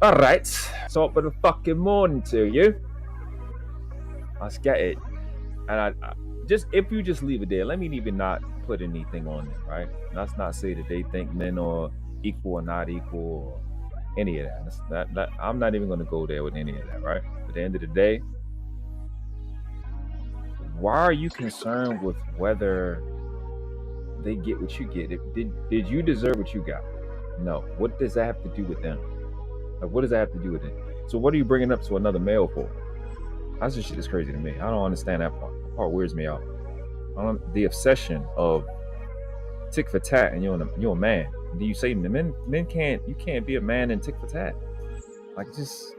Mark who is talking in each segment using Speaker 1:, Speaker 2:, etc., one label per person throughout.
Speaker 1: All right, so for the fucking morning to you. Let's get it. And I just, if you just leave it there, let me even not put anything on it, right? Let's not say that they think men are equal or not equal or any of that. I'm not even going to go there with any of that, right? At the end of the day, why are you concerned with whether they get what you get? Did you deserve what you got? No. What does that have to do with them? Like, what does that have to do with it? So what are you bringing up to another male for? That's just shit is crazy to me. I don't understand that part. That part weirds me out. The obsession of tick for tat, and you're a man. Do you say men you can't be a man and tick for tat? Like, just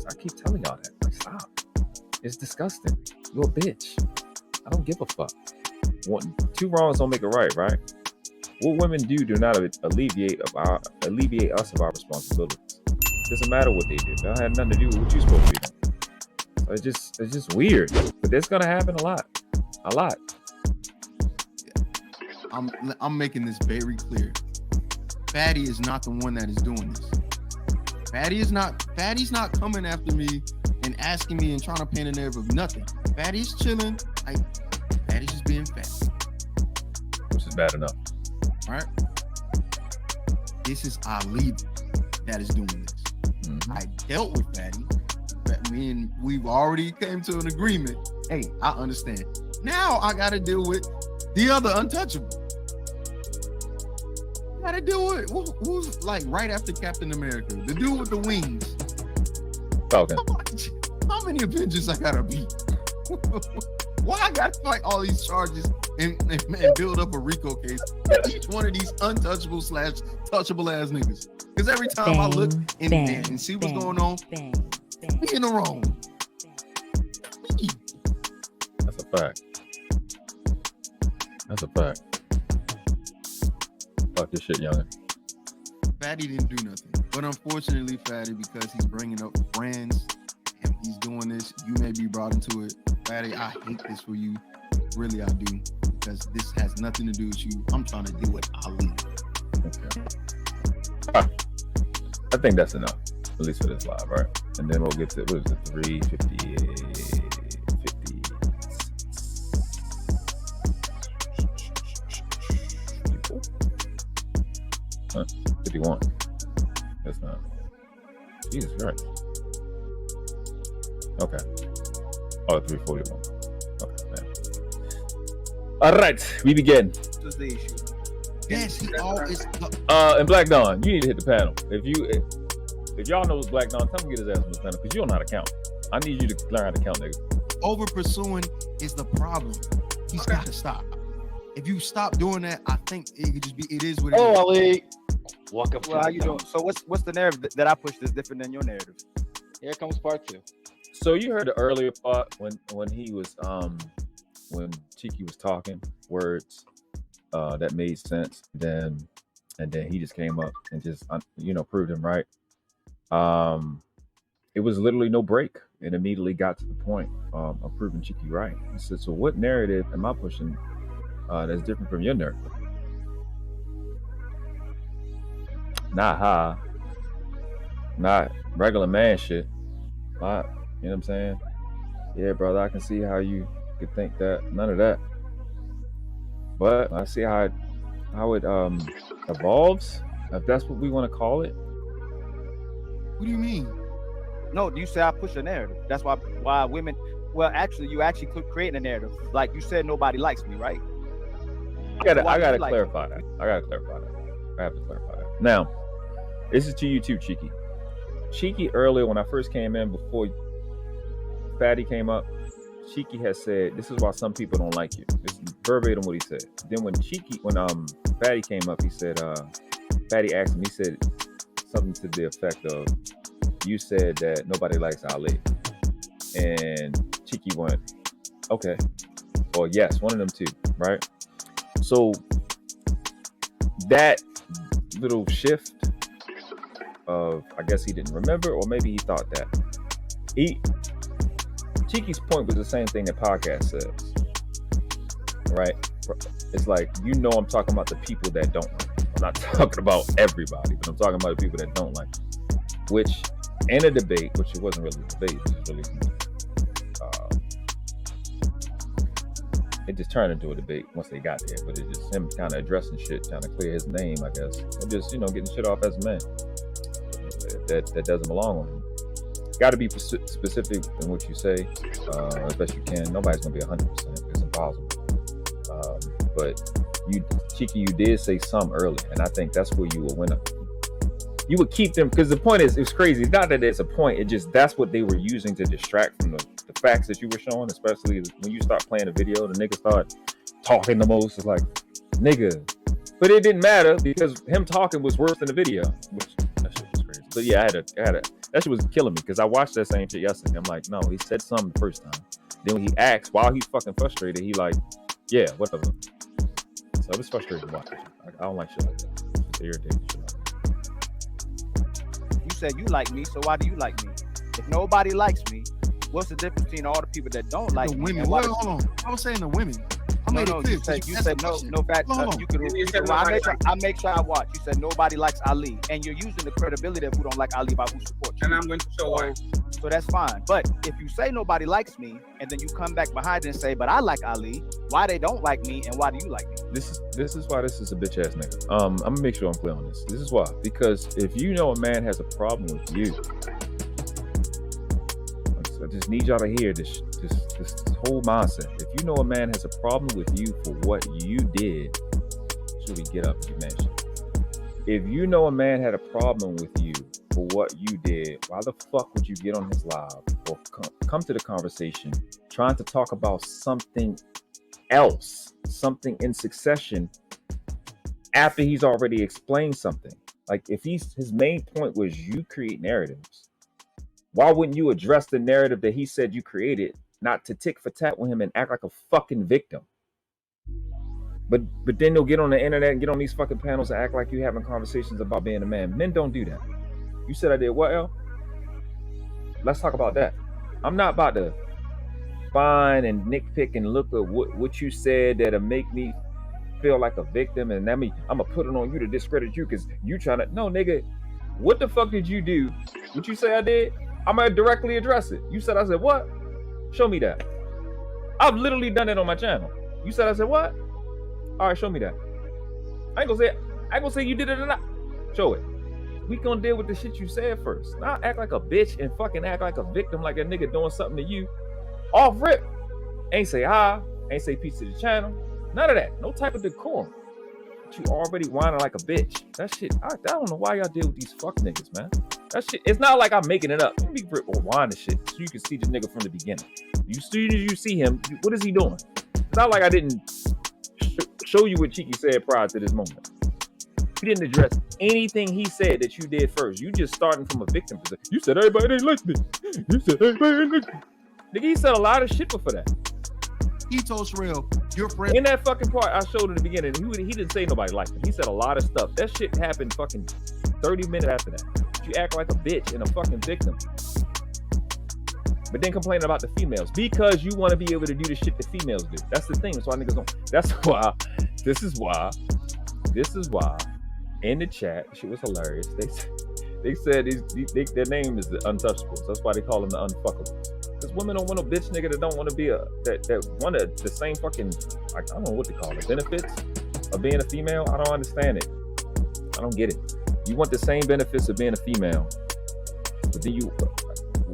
Speaker 1: I keep telling y'all that. Like, stop. It's disgusting. You're a bitch. I don't give a fuck. Two wrongs don't make a right, right? What women do not alleviate us of our responsibilities. It doesn't matter what they do. That had nothing to do with what you're supposed to be doing. So it's just weird. But that's gonna happen a lot.
Speaker 2: I'm making this very clear. Fatty is not the one that is doing this. Fatty's not coming after me and asking me and trying to paint a narrative of nothing. Fatty's chilling. Fatty's just being fat.
Speaker 1: Which is bad enough.
Speaker 2: Right? This is Ali that is doing this. Mm-hmm. I dealt with Fatty. Me and we've already came to an agreement. Hey, I understand. Now I gotta deal with the other untouchable. I gotta deal with who's like right after Captain America, the dude with the wings.
Speaker 1: Falcon.
Speaker 2: How many Avengers I gotta beat? Why I gotta fight all these charges and build up a RICO case for each one of these untouchable / touchable ass niggas? Because every time I look and see what's going on, we in the wrong.
Speaker 1: That's a fact. Fuck this shit, youngin.
Speaker 2: Fatty didn't do nothing. But unfortunately, Fatty, because he's bringing up brands and he's doing this, you may be brought into it. Fatty, I hate this for you. Really, I do. Because this has nothing to do with you. I'm trying to deal with Ali.
Speaker 1: Okay. I think that's enough. At least for this live, right? And then we'll get to, what is it, 350, 51. That's not. Jesus Christ. Okay. Oh, 341. Okay, man. All right, we begin.
Speaker 3: What's the issue?
Speaker 2: Yes, he always.
Speaker 1: And Black Dawn, you need to hit the panel. If y'all know Black Dawn, tell him to get his ass on the panel because you don't know how to count. I need you to learn how to count, nigga.
Speaker 2: Over pursuing is the problem. He's got to stop. If you stop doing that, I think it could just be. It is what it is.
Speaker 3: Oh, Ali.
Speaker 4: Welcome.
Speaker 3: Well, how you doing? So what's the narrative that I pushed is different than your narrative?
Speaker 4: Here comes part 2.
Speaker 1: So you heard the earlier part when he was when Cheeky was talking words that made sense. And then he just came up and just proved him right. It was literally no break. It immediately got to the point of proving Cheeky right. He said, so what narrative am I pushing that's different from your narrative? Not regular man shit. You know what I'm saying? Yeah, brother, I can see how you could think that. None of that. But I see how it evolves, if that's what we want to call it.
Speaker 2: What do you mean?
Speaker 3: No, you say I push a narrative. That's why women. Well, actually, you actually creating a narrative. Like you said, nobody likes me, right?
Speaker 1: I gotta clarify that. I have to clarify that. Now, this is to you too, Cheeky. Cheeky earlier when I first came in before Fatty came up, Cheeky has said this is why some people don't like you. This is verbatim what he said. Then when Fatty came up, he said Fatty asked him, he said something to the effect of, you said that nobody likes Ali. And Cheeky went, okay. Or yes, one of them two, right? So that little shift of, I guess he didn't remember, or maybe he thought that. Cheeky's point was the same thing that podcast says, right? It's like, I'm talking about the people that don't like. I'm not talking about everybody, but I'm talking about the people that don't like. which in a debate, which it wasn't really a debate, it was really it just turned into a debate once they got there, but it's just him kind of addressing shit, trying to clear his name, I guess, or just, you know, getting shit off as a man that doesn't belong on him. Got to be specific in what you say as best you can. Nobody's gonna be 100%. It's impossible. But you, Cheeky, you did say some earlier, and I think that's where you will win. You would keep them, because the point is, it's crazy. It's not that it's a point. It just, that's what they were using to distract from the facts that you were showing, especially when you start playing a video, the nigga start talking the most. It's like, nigga. But it didn't matter because him talking was worse than the video, which that shit was crazy. But yeah, I had a that shit was killing me because I watched that same shit yesterday. I'm like, no, he said something the first time. Then when he asked while he's fucking frustrated, he like, yeah, whatever. So I was frustrated to watch it. I don't like shit like that. It's irritating shit like that.
Speaker 3: You said you like me, so why do you like me? If nobody likes me, what's the difference between all the people that don't like
Speaker 2: The
Speaker 3: me?
Speaker 2: women.
Speaker 3: And
Speaker 2: Well, hold on. I was saying the women. I made it clear.
Speaker 3: You said no fact. You could. I make sure I watch. You said nobody likes Ali, and you're using the credibility of who don't like Ali by who supports you.
Speaker 5: And I'm going to show why.
Speaker 3: So that's fine. But if you say nobody likes me, and then you come back behind it and say, but I like Ali, why they don't like me, and why do you like me?
Speaker 1: This is why this is a bitch ass nigga. I'm gonna make sure I'm clear on this. This is why, because if you know a man has a problem with you, I just need y'all to hear this whole mindset. If you know a man has a problem with you for what you did, should we get up and get mad shit? If you know a man had a problem with you for what you did, why the fuck would you get on his live or come to the conversation trying to talk about something else, something in succession after he's already explained something? Like, if his main point was you create narratives, why wouldn't you address the narrative that he said you created, not to tick for tat with him and act like a fucking victim? But then they'll get on the internet and get on these fucking panels and act like you having conversations about being a man. Men don't do that. You said I did what, El? Let's talk about that. I'm not about to find and nitpick and look at what you said that'll make me feel like a victim, and that mean I'm gonna put it on you to discredit you because you trying to. No, nigga, what the fuck did you do? What you say I did? I'm gonna directly address it. You said I said what? Show me that. I've literally done it on my channel. You said I said what? All right, show me that. I ain't gonna say you did it or not. Show it. We gonna deal with the shit you said first. Not act like a bitch and fucking act like a victim, like a nigga doing something to you. Off rip. Ain't say hi. Ain't say peace to the channel. None of that. No type of decorum. But you already whining like a bitch. That shit, I don't know why y'all deal with these fuck niggas, man. That shit, it's not like I'm making it up. Let me or whining shit so you can see the nigga from the beginning. You see him, what is he doing? It's not like I didn't show you what Cheeky said prior to this moment. You didn't address anything he said that you did first. You just starting from a victim position. You said everybody didn't like me. You said everybody didn't like me. Nigga, he said a lot of shit before that.
Speaker 2: He told Sherelle, your friend.
Speaker 1: In that fucking part I showed in the beginning, he didn't say nobody liked him. He said a lot of stuff. That shit happened fucking 30 minutes after that. You act like a bitch and a fucking victim. But then complaining about the females because you want to be able to do the shit the females do. That's the thing. That's why niggas don't. That's why. This is why. In the chat, shit was hilarious. They said their name is the Untouchables. That's why they call them the Unfuckables. Because women don't want a bitch nigga that don't want to be that want the same fucking, I don't know what to call it, benefits of being a female. I don't understand it. I don't get it. You want the same benefits of being a female, but then you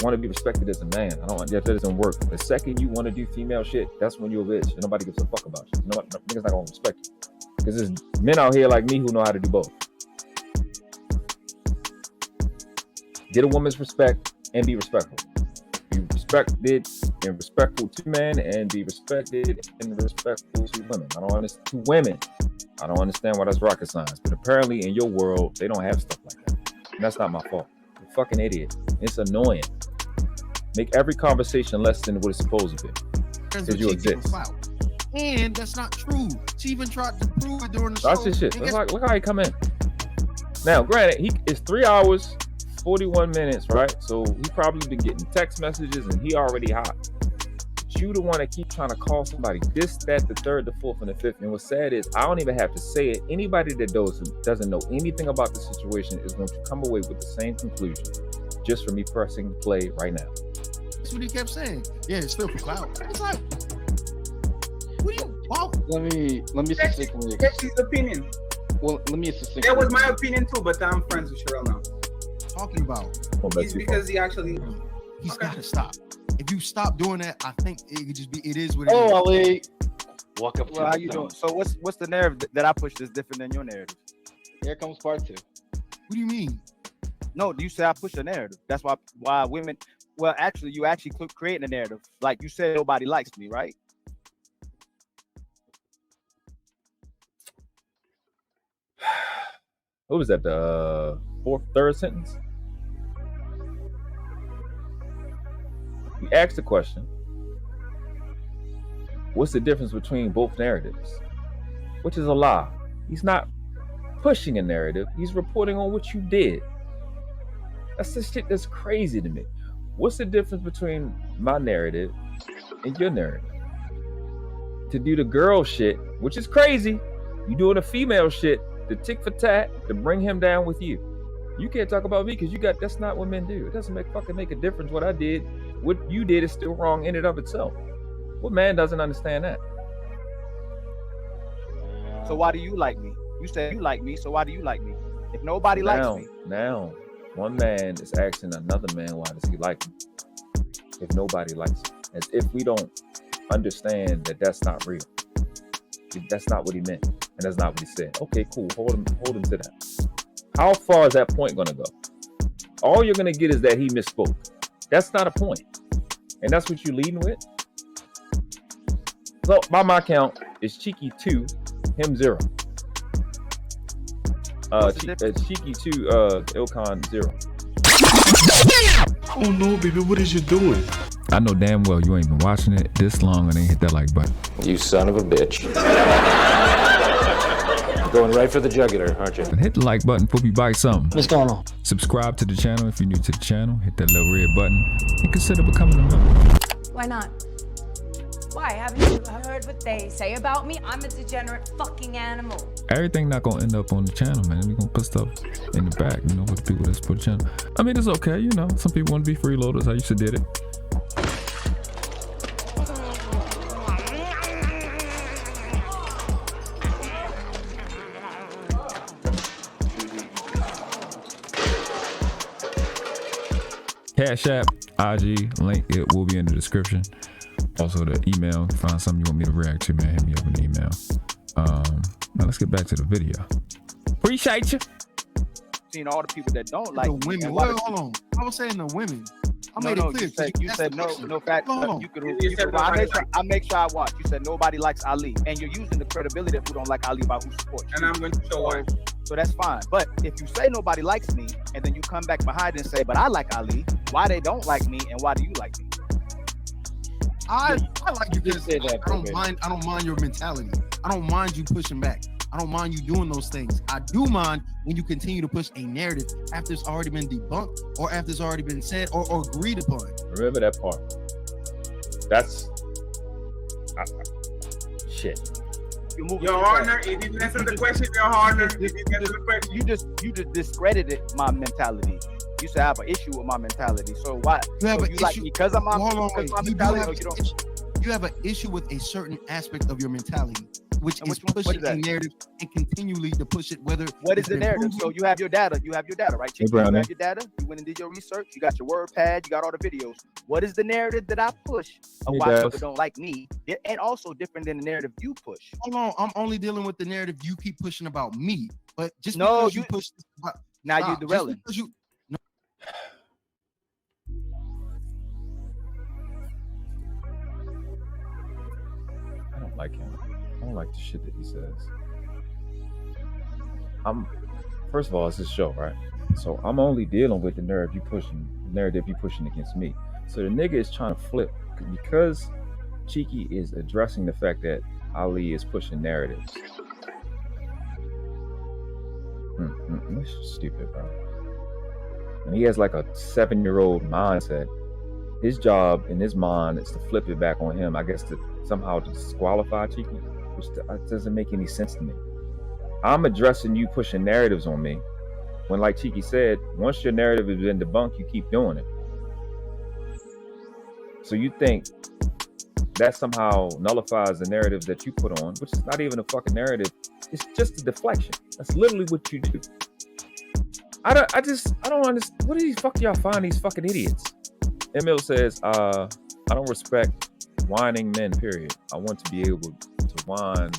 Speaker 1: want to be respected as a man. That doesn't work. The second you want to do female shit, that's when you're a bitch and nobody gives a fuck about you. Niggas not gonna respect you. Because there's men out here like me who know how to do both. Get a woman's respect and be respectful. Be respected and respectful to men, and be respected and respectful to women. I don't understand why that's rocket science, but apparently in your world they don't have stuff like that. And that's not my fault. You're a fucking idiot. It's annoying. Make every conversation less than what it's supposed to be. Because you exist.
Speaker 2: And that's not true. She even tried to prove it during the show.
Speaker 1: That's his shit. Look how he come in. Now, granted, it's 3 hours, 41 minutes, right? So he probably been getting text messages and he already hot. you the one that keep trying to call somebody this, that, the third, the fourth, and the fifth. And what's sad is I don't even have to say it. Anybody that doesn't know anything about the situation is going to come away with the same conclusion just for me pressing play right now.
Speaker 2: That's what he kept saying. Yeah, it's still for clout. It's like, what do you? Wow.
Speaker 4: Let me succinctly.
Speaker 5: That's his opinion.
Speaker 4: Well, let me succinctly.
Speaker 5: That was my opinion too, but I'm friends with Sherelle now.
Speaker 2: Talking about.
Speaker 5: It's because he actually.
Speaker 2: He's got to stop. If you stop doing that, I think it could just be. It is what it is.
Speaker 4: Oh, Ali. Walk up to
Speaker 3: Well, how you doing? So what's the narrative that I pushed that's different than your narrative?
Speaker 4: Here comes part 2.
Speaker 2: What do you mean?
Speaker 3: No, you say I push a narrative. That's why women. Well, actually, you actually creating a narrative. Like you said, nobody likes me, right?
Speaker 1: What was that? The third sentence? You asked the question, what's the difference between both narratives? Which is a lie. He's not pushing a narrative. He's reporting on what you did. That's the shit that's crazy to me. What's the difference between my narrative and your narrative? To do the girl shit, which is crazy. You doing the female shit, the tick for tat, to bring him down with you. You can't talk about me because that's not what men do. It doesn't make a difference what I did. What you did is still wrong in and of itself. What man doesn't understand that?
Speaker 3: So why do you like me? You said you like me, so why do you like me? If nobody likes me.
Speaker 1: Now, one man is asking another man, why does he like him? If nobody likes him. As if we don't understand that that's not real. That's not what he meant. And that's not what he said. Okay, cool. Hold him to that. How far is that point going to go? All you're going to get is that he misspoke. That's not a point. And that's what you're leading with? So, by my count, it's Cheeky 2, him 0. Cheeky 2, Ilkan 0.
Speaker 6: Oh no, baby, what is you doing?
Speaker 1: I know damn well you ain't been watching it this long and ain't hit that like button.
Speaker 7: You son of a bitch. Going right for the jugular, aren't you?
Speaker 1: And hit the like button before we bite something.
Speaker 8: What's going on?
Speaker 1: Subscribe to the channel if you're new to the channel. Hit that little red button and consider becoming a member.
Speaker 9: Why not? Why? Haven't you heard what they say about me? I'm a degenerate fucking animal.
Speaker 1: Everything not gonna end up on the channel, man. We gonna put stuff in the back, for the people that support the channel. I mean, it's okay, Some people want to be freeloaders. I used to did it. Cash App, IG, link, it will be in the description. Also the email, find something you want me to react to, man, hit me up in the email. Now let's get back to the video. Appreciate you.
Speaker 3: Seeing all the people that don't like
Speaker 2: the women. Well, hold on. I was saying the women. I made it clear.
Speaker 3: You said no fact. I make sure I watch. You said nobody likes Ali, and you're using the credibility of who don't like Ali by who supports you.
Speaker 5: And I'm going to show why.
Speaker 3: So that's fine. But if you say nobody likes me, and then you come back behind and say, but I like Ali, why they don't like me, and why do you like me?
Speaker 2: I like you because
Speaker 4: say that,
Speaker 2: I don't mind your mentality. I don't mind you pushing back. I don't mind you doing those things. I do mind when you continue to push a narrative after it's already been debunked or after it's already been said or agreed upon.
Speaker 1: Remember that part. That's shit.
Speaker 5: Your Honor, it didn't answer the question, Your Honor. It didn't answer the question.
Speaker 3: You just discredited my mentality. You said I have an issue with my mentality. So why?
Speaker 2: You have an issue
Speaker 3: like me because of my mentality?
Speaker 2: You have an issue with a certain aspect of your mentality, which is pushing a narrative and continually to push it.
Speaker 3: What is the narrative? So you have your data. You have your data, right? You have your data. You went and did your research. You got your word pad. You got all the videos. What is the narrative that I push of why people don't like me, and also different than the narrative you push?
Speaker 2: Hold on, I'm only dealing with the narrative you keep pushing about me. But just
Speaker 3: no,
Speaker 2: because you push
Speaker 3: now you're derailing.
Speaker 1: I don't like him. I don't like the shit that he says. First of all, it's his show, right? So I'm only dealing with the narrative you pushing against me. So the nigga is trying to flip because Cheeky is addressing the fact that Ali is pushing narratives. This is stupid, bro. And he has like a 7-year-old mindset his job in his mind is to flip it back on him, I guess, to somehow disqualify Cheeky, which doesn't make any sense to me. I'm addressing you pushing narratives on me when, like Cheeky said, once your narrative has been debunked, you keep doing it. So you think that somehow nullifies the narrative that you put on, which is not even a fucking narrative. It's just a deflection. That's literally what you do. I don't understand. What do you fuck y'all find these fucking idiots? Emil says, I don't respect whining men, period. I want to be able to whine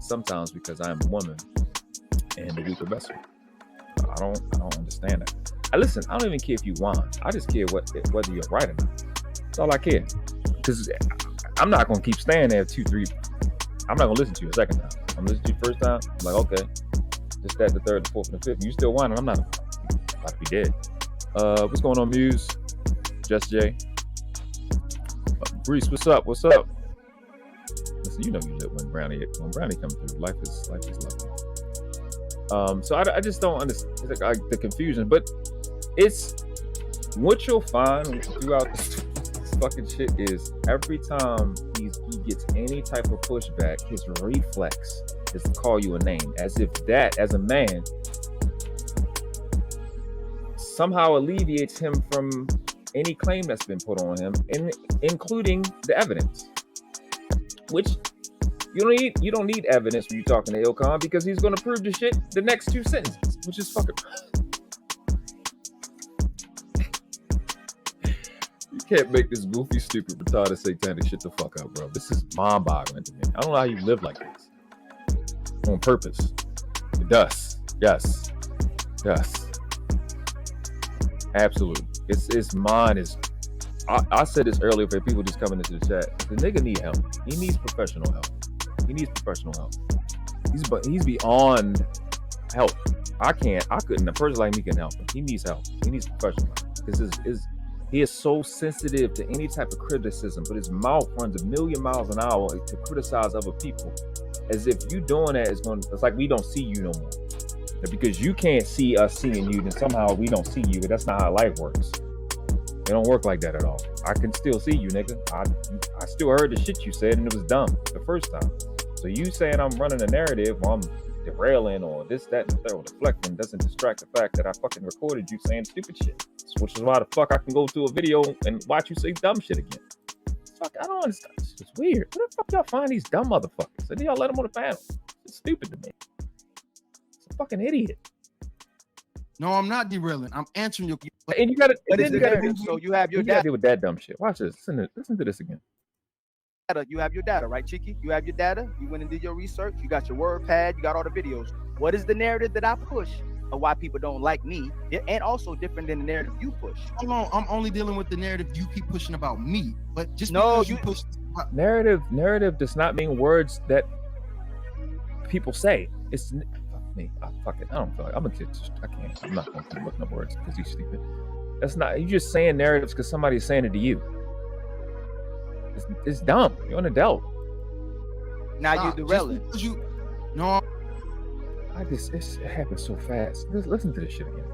Speaker 1: sometimes because I am a woman and the weaker vessel. I don't understand that. Listen, I don't even care if you whine. I just care whether you're right or not. That's all I care. Because I'm not going to keep staying there 2, 3. I'm not going to listen to you a second time. I'm listening to you first time. I'm like, okay. Just that, the third, the fourth, and the fifth. You still whining. I'm not about to be dead. What's going on, Muse? Just Jay. Reese, what's up? What's up? Listen, you know you lit when Brownie comes through. Life is lovely. So I just don't understand the confusion, but it's what you'll find throughout this fucking shit is every time he gets any type of pushback, his reflex is to call you a name, as if that, as a man, somehow alleviates him from any claim that's been put on him, including the evidence. Which you don't need evidence when you're talking to Ilkan, because he's going to prove the shit the next 2 sentences, which is fucking. You can't make this goofy, stupid, retarded, satanic shit the fuck up, bro. This is mind-boggling to me. I don't know how you live like this on purpose. It does. Yes. Absolutely. It's mine is. I said this earlier for people just coming into the chat. The nigga need help. He needs professional help. He's beyond help. I couldn't. A person like me can help him. He needs help. He needs professional help because he is so sensitive to any type of criticism, but his mouth runs 1,000,000 miles an hour to criticize other people, as if you doing that it's like we don't see you no more. Because you can't see us seeing you, then somehow we don't see you. But that's not how life works. It don't work like that at all. I can still see you, nigga. I still heard the shit you said, and it was dumb the first time. So you saying I'm running a narrative, or I'm derailing, or this, that, and the third, or deflecting, doesn't distract the fact that I fucking recorded you saying stupid shit. Which is why the fuck I can go to a video and watch you say dumb shit again. Fuck, I don't understand. It's just weird. Where the fuck y'all find these dumb motherfuckers? And then y'all let them on the panel. It's stupid to me. Fucking idiot.
Speaker 2: No, I'm not derailing. I'm answering your.
Speaker 1: And you gotta.
Speaker 3: So you have your data.
Speaker 1: Deal with that dumb shit. Watch this. Listen to this again.
Speaker 3: You have your data, right, Cheeky? You have your data. You went and did your research. You got your word pad. You got all the videos. What is the narrative that I push of why people don't like me, and also different than the narrative you push?
Speaker 2: Hold on. I'm only dealing with the narrative you keep pushing about me. But just
Speaker 3: because
Speaker 2: you push
Speaker 1: narrative does not mean words that people say. It's. Me. Fuck it. I don't feel like I'm not gonna keep looking up words because you're stupid. That's not. You just saying narratives because somebody's saying it to you. It's dumb. You're an adult.
Speaker 3: Now you derailing.
Speaker 2: No.
Speaker 1: It happens so fast. Listen to this shit again.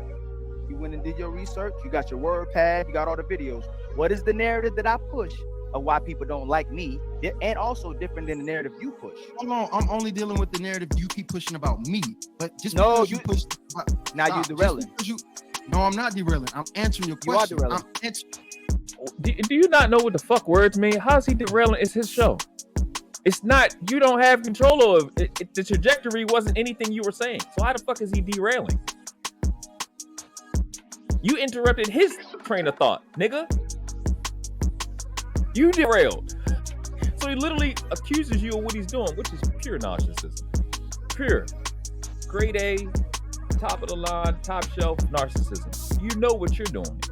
Speaker 3: You went and did your research. You got your word pad. You got all the videos. What is the narrative that I push of why people don't like me, and also different than the narrative you push?
Speaker 2: Hold on. I'm only dealing with the narrative you keep pushing about me. But just
Speaker 3: no,
Speaker 2: because you push.
Speaker 3: Now you derailing.
Speaker 2: No, I'm not derailing. I'm answering your question.
Speaker 3: You are derailing.
Speaker 1: Do you not know what the fuck words mean? How's he derailing? It's his show. It's not. You don't have control over it. The trajectory wasn't anything you were saying. So how the fuck is he derailing? You interrupted his train of thought, nigga. You derailed. So he literally accuses you of what he's doing, which is pure narcissism. Pure. Grade A, top of the line, top shelf narcissism. You know what you're doing.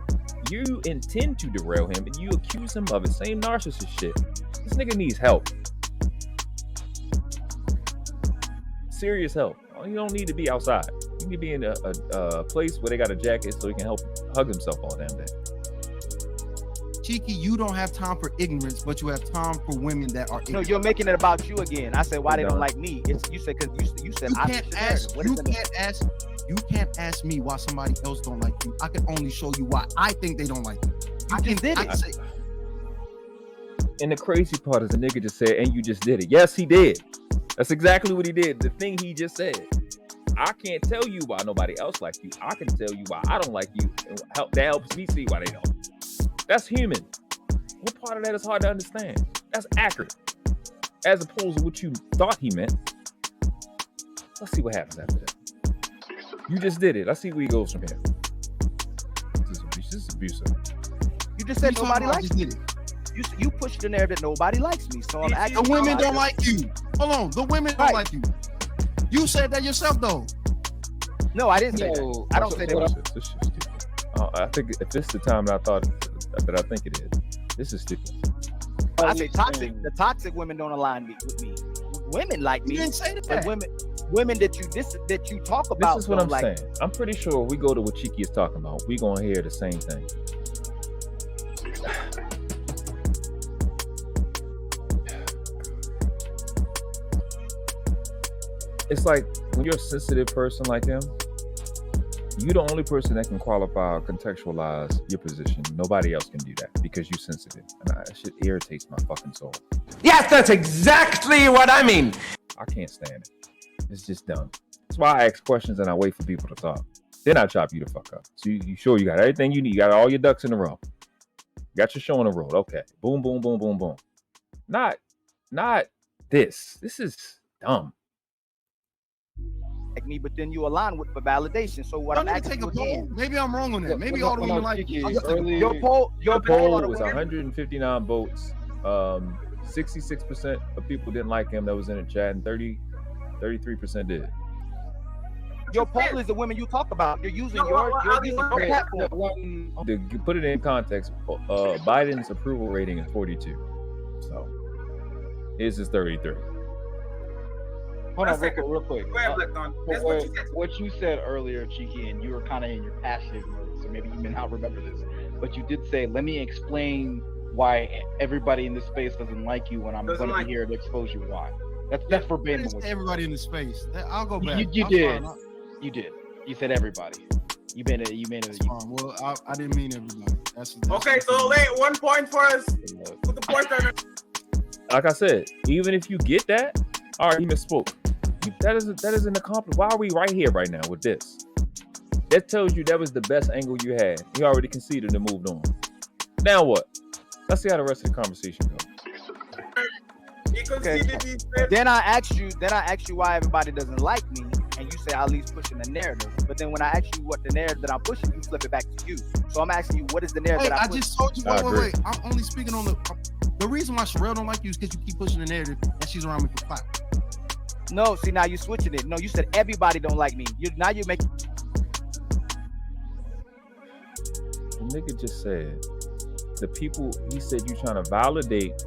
Speaker 1: You intend to derail him, and you accuse him of the same narcissist shit. This nigga needs help. Serious help. You don't need to be outside. You need to be in a place where they got a jacket so he can help hug himself all damn day.
Speaker 2: Cheeky, you don't have time for ignorance, but you have time for women that are ignorant.
Speaker 3: No, you're making it about you again. I said why they don't like me. You said because you said
Speaker 2: you can't ask me why somebody else don't like you. I can only show you why I think they don't like you.
Speaker 3: I just did it.
Speaker 1: And the crazy part is the nigga just said, and you just did it. Yes, he did. That's exactly what he did. The thing he just said. I can't tell you why nobody else likes you. I can tell you why I don't like you. And that helps me see why they don't. That's human. What part of that is hard to understand? That's accurate. As opposed to what you thought he meant. Let's see what happens after that. You just did it. Let's see where he goes from here. This is abusive.
Speaker 3: You just said nobody likes me. You pushed the narrative that nobody likes me. So I'm acting.
Speaker 2: The women don't like you. Hold on. The women don't like you. You said that yourself, though.
Speaker 3: No, I didn't say that. I don't say that.
Speaker 1: This is stupid. I think if this is the time that I think it is, this is stupid.
Speaker 3: I say toxic. The toxic women don't align with me. Women like me.
Speaker 2: You didn't say that.
Speaker 3: But women that you talk about.
Speaker 1: This is what I'm saying. I'm pretty sure we go to what Cheeky is talking about, we gonna hear the same thing. It's like when you're a sensitive person like him, you're the only person that can qualify or contextualize your position. Nobody else can do that because you're sensitive. And that shit irritates my fucking soul.
Speaker 8: Yes, that's exactly what I mean.
Speaker 1: I can't stand it. It's just dumb. That's why I ask questions and I wait for people to talk. Then I chop you the fuck up. So you sure you got everything you need. You got all your ducks in a row. You got your show in a row. Okay. Boom, boom, boom, boom, boom. Not this. This is dumb.
Speaker 3: Like me, but then you align with for validation. So what I'm asking you again.
Speaker 2: Maybe I'm wrong on that. Maybe all the women like you.
Speaker 3: Your poll
Speaker 1: was 159 votes. 66% of people didn't like him that was in the chat, and 33% did.
Speaker 3: Your poll is the women you talk about. You're using your platform.
Speaker 1: To put it in context, Biden's approval rating is 42. So his is 33.
Speaker 4: Hold on, real quick. What you said earlier, Cheeky, and you were kind of in your passive mode, so maybe you may not remember this, but you did say, let me explain why everybody in this space doesn't like you when I'm going to be here to expose you why. That's verbatim.
Speaker 2: Everybody in the space. I'll go back.
Speaker 4: You did. You did. You said everybody. You made it.
Speaker 2: Well, I didn't mean everybody. That's
Speaker 5: okay, so wait, 1 point for us. Put the point on it.
Speaker 1: Like I said, even if you get that, all right, he misspoke. That is an accomplishment. Why are we right here right now with this? That tells you that was the best angle you had. You already conceded and moved on. Now what? Let's see how the rest of the conversation goes.
Speaker 3: Okay. Then I asked you why everybody doesn't like me, and you say Ali's pushing the narrative. But then when I ask you what the narrative that I'm pushing, you flip it back to you. So I'm asking you, what is the narrative that I'm pushing?
Speaker 2: I just told you. Wait. I'm only speaking on the reason why Sherelle don't like you is because you keep pushing the narrative that she's around me for clout.
Speaker 3: No, see, now you're switching it. No, you said everybody don't like me. Now you're making.
Speaker 1: The nigga just said the people. He said you trying to validate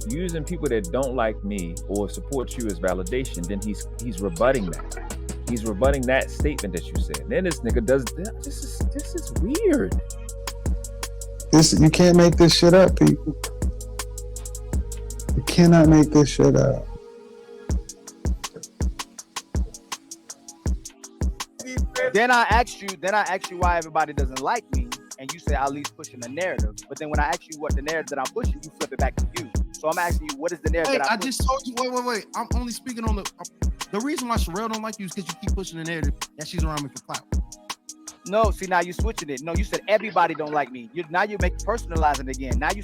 Speaker 1: using people that don't like me or support you as validation. Then he's rebutting that. He's rebutting that statement that you said. And then this nigga does that. This is weird.
Speaker 10: You can't make this shit up, people. You cannot make this shit up.
Speaker 3: Then I asked you why everybody doesn't like me, and you say Ali's pushing the narrative. But then when I ask you what the narrative that I'm pushing, you flip it back to you. So I'm asking you, what is the narrative that I'm pushing?
Speaker 2: I just told you. Wait. I'm only speaking on the reason why Sherelle don't like you is because you keep pushing the narrative that she's around me for clout.
Speaker 3: No, see, now you're switching it. No, you said everybody don't like me. Now you're personalizing it again. Now you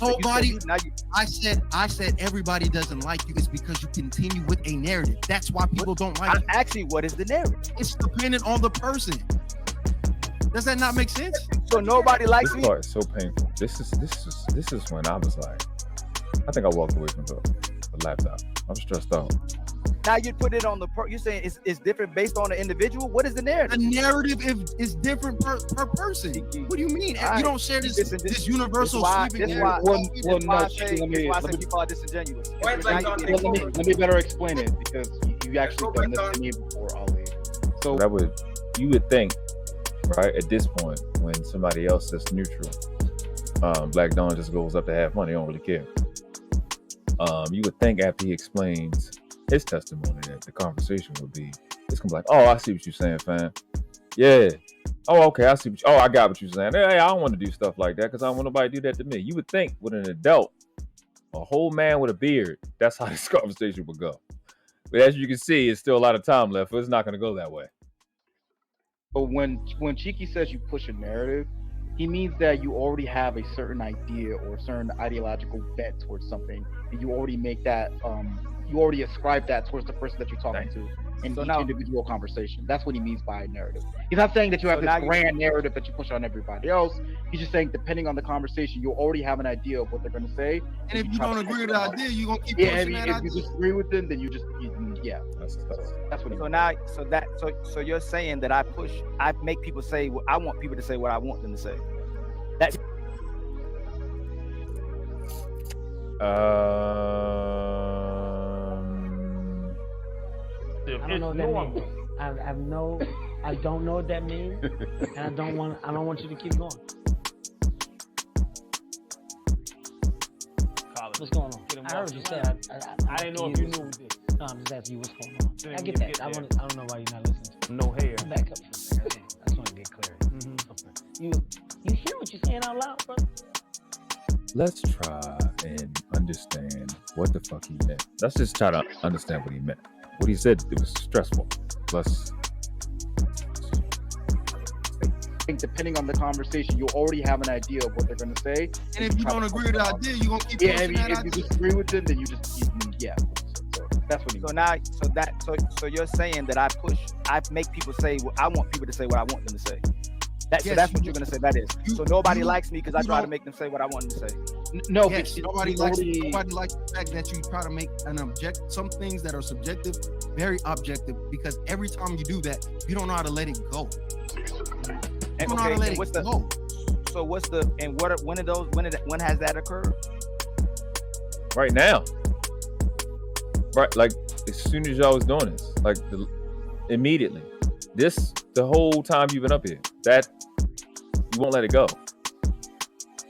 Speaker 3: said I said everybody doesn't like you is because you continue with a narrative. That's why people don't like you. Actually, what is the narrative?
Speaker 2: It's dependent on the person. Does that not make sense?
Speaker 3: So nobody likes me.
Speaker 1: This part is so painful. This is when I was like, I think I walked away from the laptop. I'm stressed out.
Speaker 3: Now you put it on you're saying it's different based on the individual. What is the narrative?
Speaker 2: The narrative is different per person. What do you mean? You don't share this universal sweeping narrative.
Speaker 4: Well, no, let me
Speaker 3: people are disingenuous.
Speaker 4: Let me better explain it because you actually done this to me before, Ali. So
Speaker 1: you would think, right, at this point when somebody else that's neutral, Black Dawn just goes up to have money, don't really care. You would think after he explains his testimony that the conversation would be, it's gonna be like, oh, I see what you're saying, fam. Yeah. Oh, okay, I got what you're saying. Hey, I don't want to do stuff like that because I don't want nobody to do that to me. You would think with an adult A whole man with a beard. That's how this conversation would go. But as you can see, it's still a lot of time left. It's not going to go that way.
Speaker 4: But when Cheeky says you push a narrative, he means that you already have a certain idea or a certain ideological bet towards something, and you already make that, you already ascribe that towards the person that you're talking to in each individual conversation. That's what he means by narrative. He's not saying that you have this grand narrative that you push on everybody else. He's just saying, depending on the conversation, you already have an idea of what they're going to say.
Speaker 2: And if you don't agree with the idea, you're going to keep pushing that idea.
Speaker 4: If you disagree with them, then that's what he means.
Speaker 3: So you're saying that I make people say what I want people to say what I want them to say. That's
Speaker 11: I don't know what that means. I don't know what that means, and I don't want you to keep going. What's going on? I heard you say. I didn't know if you knew this. No, I'm just asking you what's going on. I get that. I don't know why you're not listening. No hair. Back up for a second. I just want to get clear. You hear what you're saying out loud, brother?
Speaker 1: Let's try and understand what the fuck he meant. Let's just try to understand what he meant. What he said, it was stressful. Plus,
Speaker 4: I think depending on the conversation, you already have an idea of what they're going to say.
Speaker 2: And if you don't agree with the idea, you're going to keep pushing that idea.
Speaker 4: If you disagree with them, then So that's what he means.
Speaker 3: So you're saying that I make people say what I want people to say what I want them to say. So that's what you're going to say. That is. So nobody likes me because I try to make them say what I want them to say.
Speaker 4: No,
Speaker 2: yes, nobody likes the fact that you try to make some things that are subjective, very objective, because every time you do that, you don't know how to let it go. You don't know how to let it go.
Speaker 3: So when has that occurred?
Speaker 1: Right now. Right, like as soon as y'all was doing this, like immediately. The whole time you've been up here, that you won't let it go.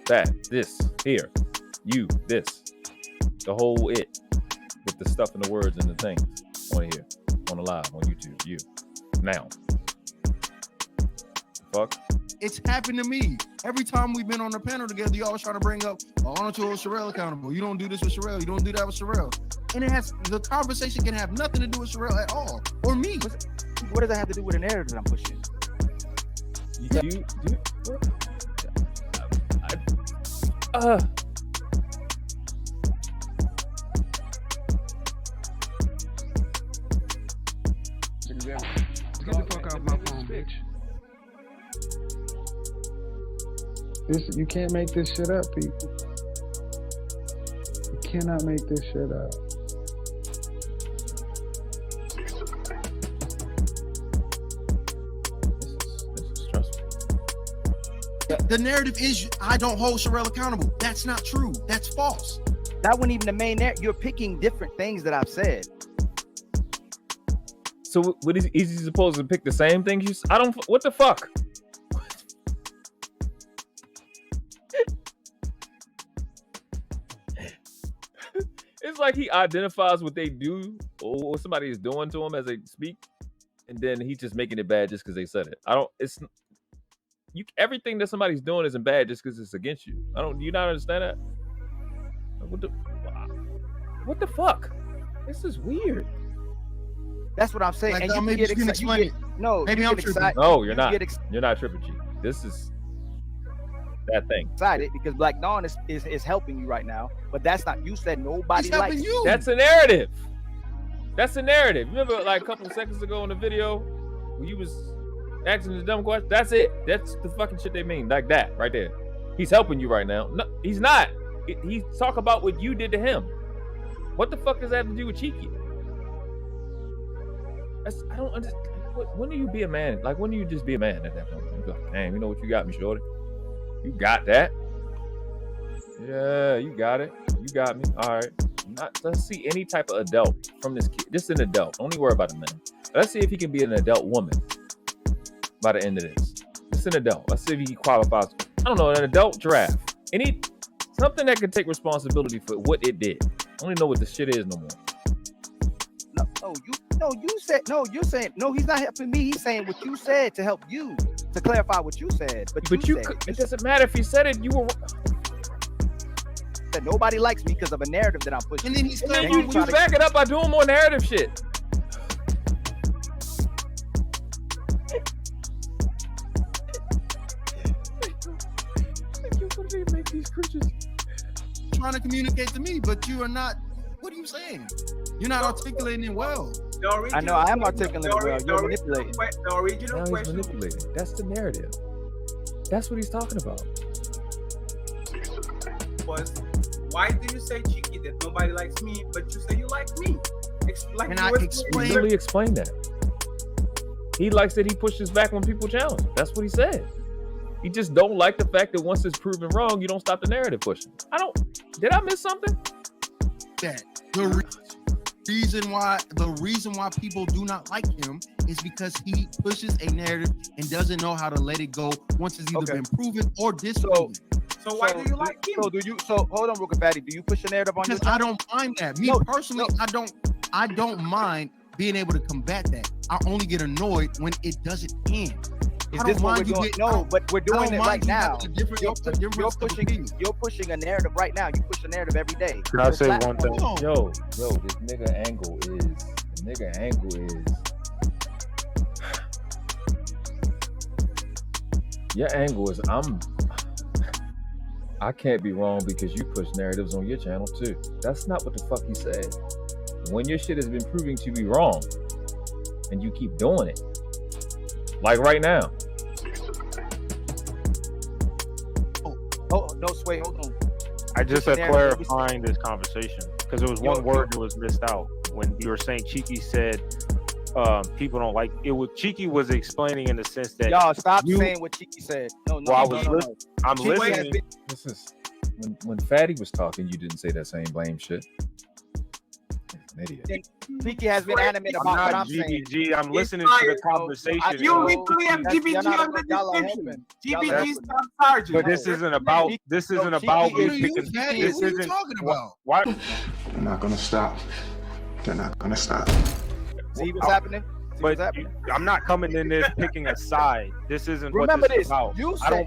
Speaker 1: This, the whole it, with the stuff and the words and the things on here, on the live, on YouTube, now. Fuck.
Speaker 2: It's happened to me. Every time we've been on the panel together, you always try to bring up, why don't you hold Sherelle accountable? You don't do this with Sherelle. You don't do that with Sherelle. And the conversation can have nothing to do with Sherelle at all, or me.
Speaker 3: What does that have to do with the narrative that I'm pushing?
Speaker 6: Get the fuck off my phone, bitch.
Speaker 10: You can't make this shit up, people. You cannot make this shit up.
Speaker 2: The narrative is I don't hold Sherelle accountable. That's not true. That's false.
Speaker 3: That wasn't even the main narrative. You're picking different things that I've said.
Speaker 1: So what is he supposed to pick the same things? What the fuck? It's like he identifies what they do or what somebody is doing to him as they speak, and then he's just making it bad just because they said it. Everything that somebody's doing isn't bad just because it's against you. Do you not understand that? What the fuck? This is weird.
Speaker 3: That's what I'm saying.
Speaker 2: Like,
Speaker 3: and you
Speaker 2: maybe you can explain it.
Speaker 3: No,
Speaker 2: maybe I'm tripping.
Speaker 1: No, you're not. You're not tripping, G. This is that thing.
Speaker 3: Excited because Black Dawn is helping you right now, but that's not. You said nobody likes you.
Speaker 1: That's a narrative. Remember, like a couple of seconds ago in the video, when you was asking the dumb question? That's it. That's the fucking shit they mean. Like that, right there. He's helping you right now. No, he's not. He's talking about what you did to him. What the fuck does that have to do with Cheeky? I don't understand. When do you be a man? Like, when do you just be a man at that point? You're like, damn, you know what you got me, shorty? You got that? Yeah, you got it. You got me. All right. Let's see any type of adult from this kid. Just an adult. Don't even worry about the man. Let's see if he can be an adult woman by the end of this. Just an adult. Let's see if he qualifies. I don't know, an adult giraffe. Something that can take responsibility for what it did. I don't even know what the shit is no more.
Speaker 3: You're saying, no, he's not helping me. He's saying what you said to help you, to clarify what you said. But
Speaker 1: it doesn't matter if he said it. You were.
Speaker 3: that nobody likes me because of a narrative that I'm pushing.
Speaker 2: And then he's
Speaker 1: And you back it up by doing more narrative shit. Make these creatures
Speaker 2: trying to communicate to me, but you are not. What are you saying? You're not articulating it well.
Speaker 3: I know I am articulating it well. You're manipulating.
Speaker 5: The original question.
Speaker 1: Manipulating. That's the narrative. That's what he's talking about.
Speaker 5: Was why do you say, Cheeky, that nobody likes me, but you say you like me?
Speaker 2: And I explained.
Speaker 1: Literally explain that. He likes that he pushes back when people challenge. That's what he said. He just don't like the fact that once it's proven wrong, you don't stop the narrative pushing. Did I miss something?
Speaker 2: That the reason why people do not like him is because he pushes a narrative and doesn't know how to let it go once it's either been proven or disproven.
Speaker 5: So why do you like him?
Speaker 3: So hold on, real quick, Fatty. Do you push a narrative on your
Speaker 2: Because I don't mind that. Me personally, I don't mind being able to combat that. I only get annoyed when it doesn't end.
Speaker 3: Is this what we're doing? No, but we're doing it right now. You're pushing a narrative right now. You push a narrative every day.
Speaker 12: Can I say one thing?
Speaker 1: Yo, this nigga angle is your angle is I can't be wrong because you push narratives on your channel too. That's not what the fuck he said. When your shit has been proving to be wrong and you keep doing it, like right now.
Speaker 3: Oh no, Sway, hold on.
Speaker 12: I just said clarifying this conversation because there was one word that was missed out when you were saying Cheeky said people don't like it. Cheeky was explaining in the sense that
Speaker 3: y'all stop saying what Cheeky said. No.
Speaker 12: I'm listening.
Speaker 1: This is when Fatty was talking, you didn't say that same blame shit. Idiot.
Speaker 3: Cheeky has been animated about what I'm saying.
Speaker 12: I'm listening to the conversation.
Speaker 5: You literally have GBG on the description. GBG stop charging.
Speaker 12: But this isn't about me picking.
Speaker 2: This isn't talking about.
Speaker 12: Why?
Speaker 10: They're not gonna stop. They're not gonna stop.
Speaker 3: See what's happening?
Speaker 12: But I'm not coming in there picking a side. This isn't what this is about.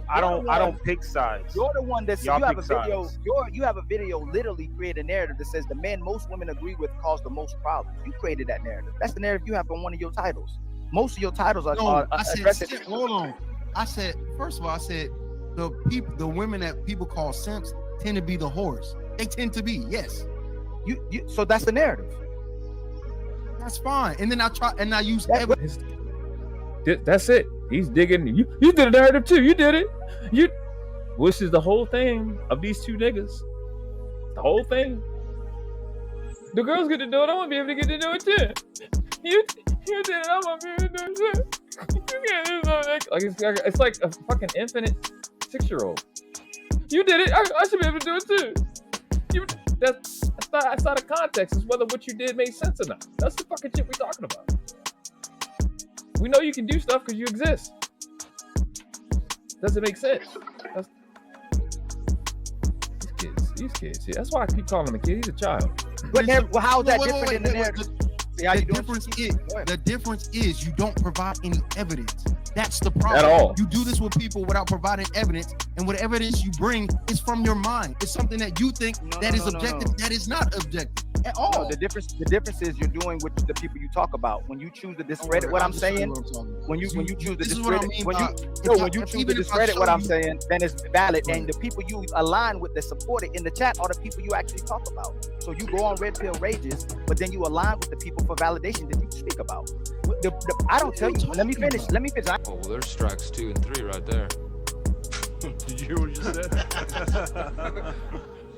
Speaker 12: I don't pick sides.
Speaker 3: You're the one that you have a video. You have a video literally create a narrative that says the man most women agree with cause the most problems. You created that narrative. That's the narrative you have on one of your titles. Most of your titles are.
Speaker 2: Hold on. I said first of all, the women that people call simps tend to be the whores. They tend to be, yes.
Speaker 3: So that's the narrative.
Speaker 2: That's fine. And then I use evidence.
Speaker 1: That's it. He's digging. You did a narrative too. You did it. Which is the whole thing of these two niggas. The whole thing. The girls get to do it. I want to be able to get to do it too. You did it. I want to be able to do it too. You can't do something. It's like a fucking infinite 6-year-old. You did it. I should be able to do it too. That's not a context. It's whether what you did made sense or not. That's the fucking shit we're talking about. We know you can do stuff because you exist. Doesn't make sense. These kids. See, that's why I keep calling him a kid. He's a child.
Speaker 3: But how's that different in the narrative?
Speaker 2: The difference is you don't provide any evidence. That's the problem.
Speaker 1: At all.
Speaker 2: You do this with people without providing evidence, and what evidence you bring is from your mind. It's something that you think is objective. That is not objective at all.
Speaker 3: No, the difference is you're doing with the people you talk about. When you choose to discredit what I'm saying, when you choose to discredit, when you choose to discredit what I'm saying, then it's valid. And the people you align with that support it in the chat are the people you actually talk about. So you go on Red Pill Rages, but then you align with the people for validation that you speak about. I don't tell you. Let me finish.
Speaker 13: Oh, well, there's strikes 2 and 3 right there. Did you hear what you said?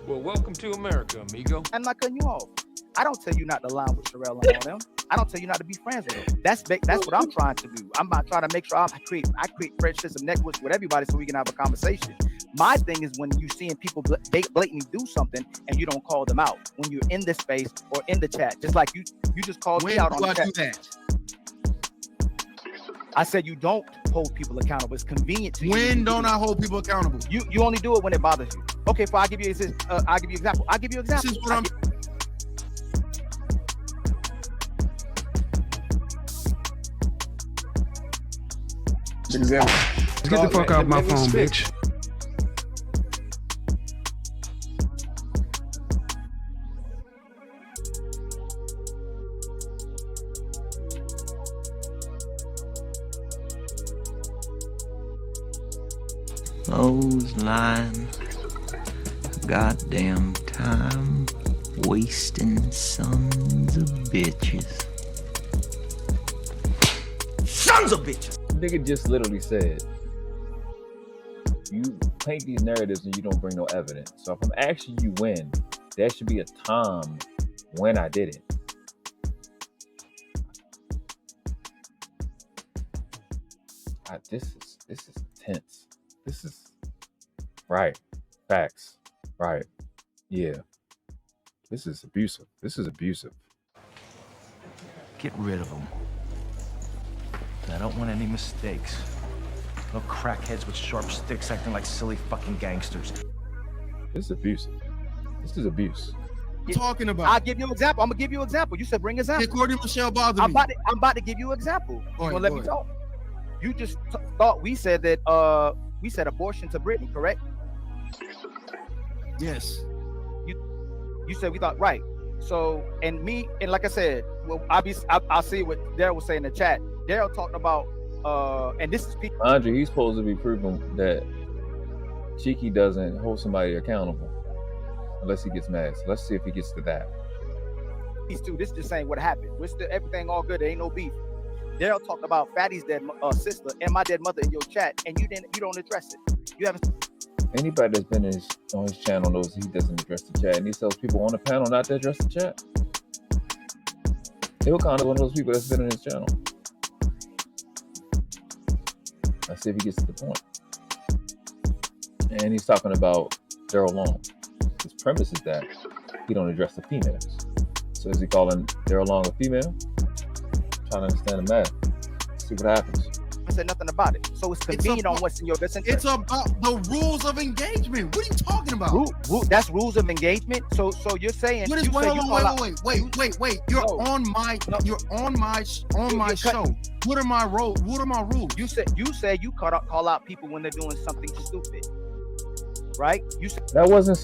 Speaker 13: Well, welcome to America, amigo.
Speaker 3: I'm not cutting you off. I don't tell you not to align with Sherelle and all them. I don't tell you not to be friends with them. That's what I'm trying to do. I'm not trying to make sure I create friendships and networks with everybody so we can have a conversation. My thing is when you seeing people blatantly do something and you don't call them out when you're in the space or in the chat, just like you just called me out on the chat. I said you don't hold people accountable. It's convenient to you.
Speaker 2: When don't I hold people accountable?
Speaker 3: You only do it when it bothers you. Okay, I'll give you example.
Speaker 2: This is what I'm.
Speaker 6: Example. Get the fuck off my phone, bitch.
Speaker 14: clothesline. Goddamn time wasting sons of bitches. Sons of bitches!
Speaker 1: Nigga just literally said, you paint these narratives and you don't bring no evidence. So if I'm asking you when, there should be a time when I did it. This is intense. This is right. Facts. Right. Yeah. This is abusive. This is abusive.
Speaker 15: Get rid of them. I don't want any mistakes. No crackheads with sharp sticks acting like silly fucking gangsters.
Speaker 1: This is abusive. This is abuse.
Speaker 2: Talking about.
Speaker 3: I'll give you an example. I'm gonna give you an example. You said bring an example.
Speaker 2: Cordy Michelle bothered me.
Speaker 3: I'm about to give you an example. You gonna let me talk? You just thought we said that we said abortion to Britney, correct?
Speaker 2: Yes.
Speaker 3: You said we thought right. So and like I said, well, I'll see what Daryl was saying in the chat. Daryl talked about and this is people.
Speaker 1: Andre, he's supposed to be proving that Cheeky doesn't hold somebody accountable unless he gets mad. So let's see if he gets to that.
Speaker 3: These two, this is just saying what happened. We're still everything all good. There ain't no beef. Daryl talked about Fatty's dead sister and my dead mother in your chat, and you don't address it. You haven't.
Speaker 1: Anybody that's been on his channel knows he doesn't address the chat, and he tells people on the panel not to address the chat. Ilkan is one of those people that's been on his channel. Let's see if he gets to the point. And he's talking about Daryl Long. His premise is that he don't address the females. So is he calling Daryl Long a female? Trying to understand the math. See what happens.
Speaker 3: I said nothing about it. So it's convenient on what's in your best interest.
Speaker 2: It's about the rules of engagement. What are you talking about?
Speaker 3: That's rules of engagement. So you're saying
Speaker 2: what is wait. You're on my show. What are my rules?
Speaker 3: You said you call out people when they're doing something stupid. Right? You said
Speaker 1: that wasn't.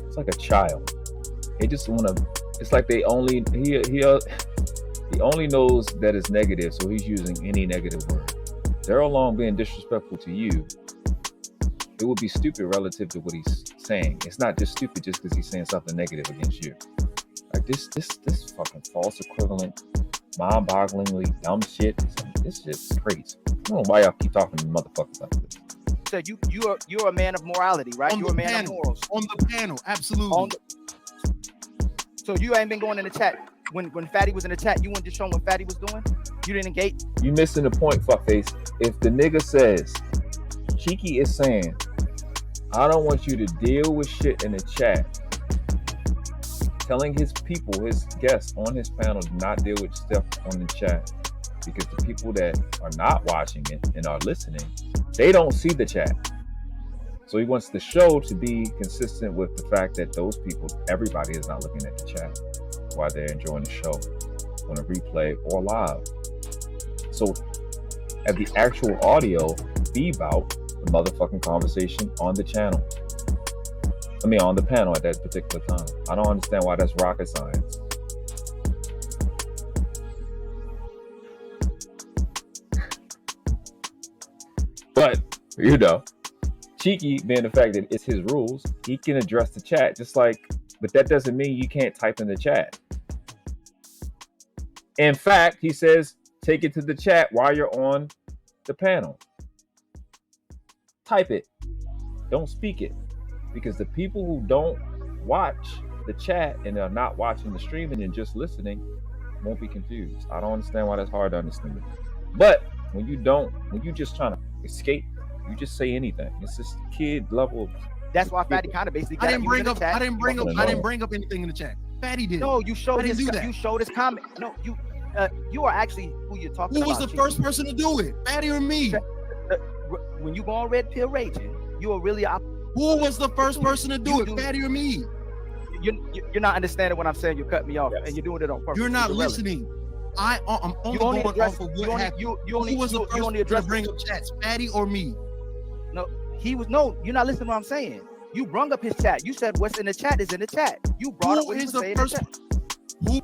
Speaker 1: It's like a child. They just want to. It's like they only he only knows that it's negative, so he's using any negative word. Daryl Long being disrespectful to you, it would be stupid relative to what he's saying. It's not just stupid just because he's saying something negative against you. Like this fucking false equivalent, mind-bogglingly dumb shit. This shit's crazy. I don't know why y'all keep talking to motherfuckers like this.
Speaker 3: Said you're a man of morality, right? You're a man of morals.
Speaker 2: On the panel, absolutely.
Speaker 3: So you ain't been going in the chat. When Fatty was in the chat, you weren't just showing what Fatty was doing? You didn't engage?
Speaker 1: You missing the point, fuckface. If the nigga says, Cheeky is saying, I don't want you to deal with shit in the chat, telling his people, his guests on his panel, do not deal with stuff on the chat, because the people that are not watching it and are listening, they don't see the chat. So he wants the show to be consistent with the fact that those people, everybody is not looking at the chat while they're enjoying the show on a replay or live. So at the actual audio, be about the motherfucking conversation on the channel. I mean, on the panel at that particular time. I don't understand why that's rocket science. But, you know, Cheeky, being the fact that it's his rules, he can address the chat just like, but that doesn't mean you can't type in the chat. In fact, he says, take it to the chat while you're on the panel. Type it. Don't speak it. Because the people who don't watch the chat and are not watching the streaming and just listening won't be confused. I don't understand why that's hard to understand. But when you just trying to escape, you just say anything. It's just kid level.
Speaker 3: That's why Fatty kind of basically.
Speaker 2: I didn't bring up anything in the chat. Fatty did.
Speaker 3: No, you showed his. You showed his comment. No, you are actually who you're talking about.
Speaker 2: Who was the first person to do it? Fatty or me?
Speaker 3: When you go on Red Pill Raging, you are really.
Speaker 2: Who was the first person to do it? Fatty or me?
Speaker 3: You're not understanding what I'm saying. You cut me off, and you're doing it on purpose.
Speaker 2: You're not listening. I'm only going off of what happened. Who was the first person to bring up chats? Fatty or me?
Speaker 3: No, you're not listening to what I'm saying. You brung up his chat. You said what's in the chat is in the chat. You brought up what he was saying in the chat.
Speaker 2: Who?